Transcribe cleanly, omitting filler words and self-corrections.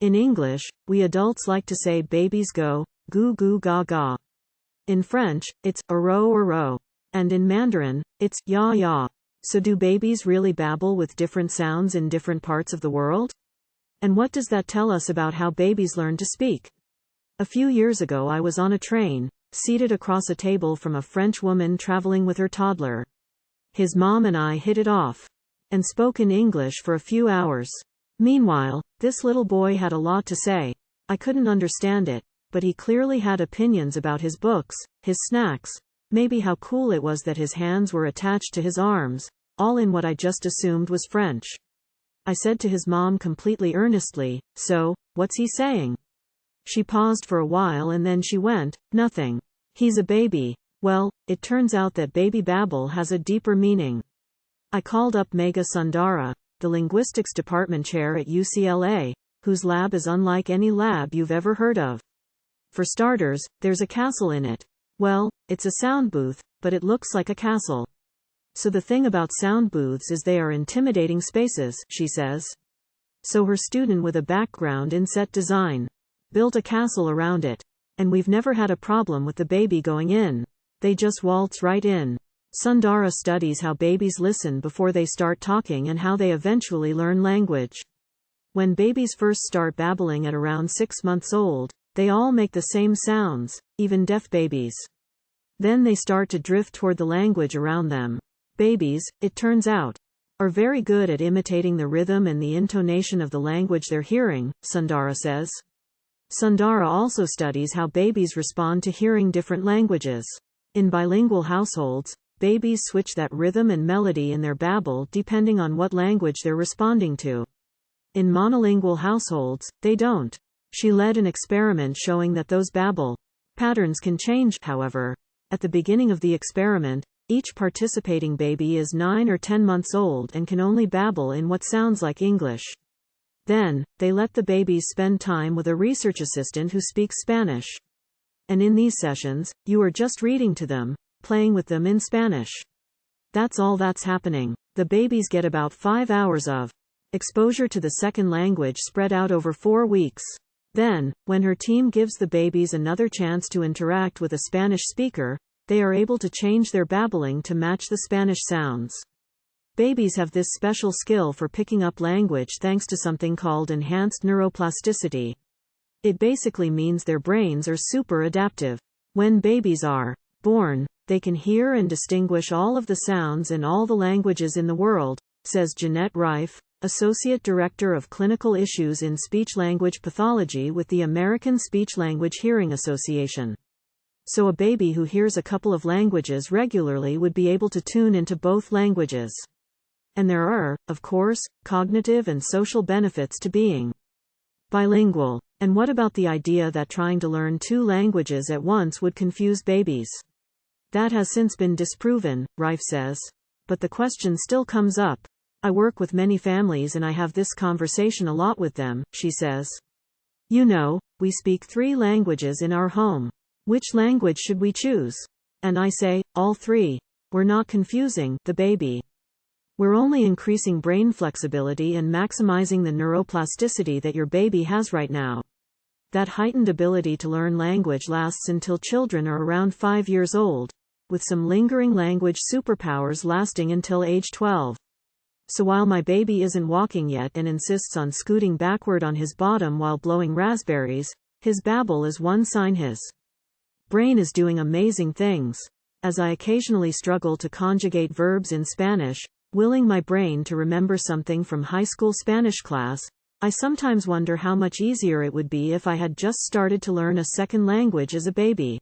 In English, we adults like to say babies go, goo goo ga. In French, it's areau. And in Mandarin, it's ya. So do babies really babble with different sounds in different parts of the world? And what does that tell us about how babies learn to speak? A few years ago I was on a train, seated across a table from a French woman traveling with her toddler. His mom and I hit it off, and spoke in English for a few hours. Meanwhile, this little boy had a lot to say. I couldn't understand it, but he clearly had opinions about his books, his snacks, maybe how cool it was that his hands were attached to his arms, all in what I just assumed was French. I said to his mom completely earnestly, "So, what's he saying?" She paused for a while and then she went, "Nothing. He's a baby." Well, it turns out that baby babble has a deeper meaning. I called up Megha Sundara, the linguistics department chair at UCLA, whose lab is unlike any lab you've ever heard of. For starters, there's a castle in it. Well, it's a sound booth, but it looks like a castle. So the thing about sound booths is they are intimidating spaces, she says. So her student with a background in set design built a castle around it. And we've never had a problem with the baby going in. They just waltz right in. Sundara studies how babies listen before they start talking and how they eventually learn language. When babies first start babbling at around 6 months old, they all make the same sounds, even deaf babies. Then they start to drift toward the language around them. Babies, it turns out, are very good at imitating the rhythm and the intonation of the language they're hearing, Sundara says. Sundara also studies how babies respond to hearing different languages. In bilingual households, babies switch that rhythm and melody in their babble depending on what language they're responding to. In monolingual households, they don't. She led an experiment showing that those babble patterns can change, however. At the beginning of the experiment, each participating baby is 9 or 10 months old and can only babble in what sounds like English. Then, they let the babies spend time with a research assistant who speaks Spanish. And in these sessions, you are just reading to them, playing with them in Spanish. That's all that's happening. The babies get about 5 hours of exposure to the second language spread out over 4 weeks. Then, when her team gives the babies another chance to interact with a Spanish speaker, they are able to change their babbling to match the Spanish sounds. Babies have this special skill for picking up language thanks to something called enhanced neuroplasticity. It basically means their brains are super adaptive. When babies are born, they can hear and distinguish all of the sounds in all the languages in the world, says Jeanette Reif, Associate Director of Clinical Issues in Speech-Language Pathology with the American Speech-Language Hearing Association. So a baby who hears a couple of languages regularly would be able to tune into both languages. And there are, of course, cognitive and social benefits to being bilingual. And what about the idea that trying to learn 2 languages at once would confuse babies? That has since been disproven, Reif says. But the question still comes up. I work with many families and I have this conversation a lot with them, she says. You know, we speak 3 languages in our home. Which language should we choose? And I say, all 3. We're not confusing the baby. We're only increasing brain flexibility and maximizing the neuroplasticity that your baby has right now. That heightened ability to learn language lasts until children are around 5 years old, with some lingering language superpowers lasting until age 12. So while my baby isn't walking yet and insists on scooting backward on his bottom while blowing raspberries, his babble is one sign his brain is doing amazing things. As I occasionally struggle to conjugate verbs in Spanish, willing my brain to remember something from high school Spanish class, I sometimes wonder how much easier it would be if I had just started to learn a second language as a baby.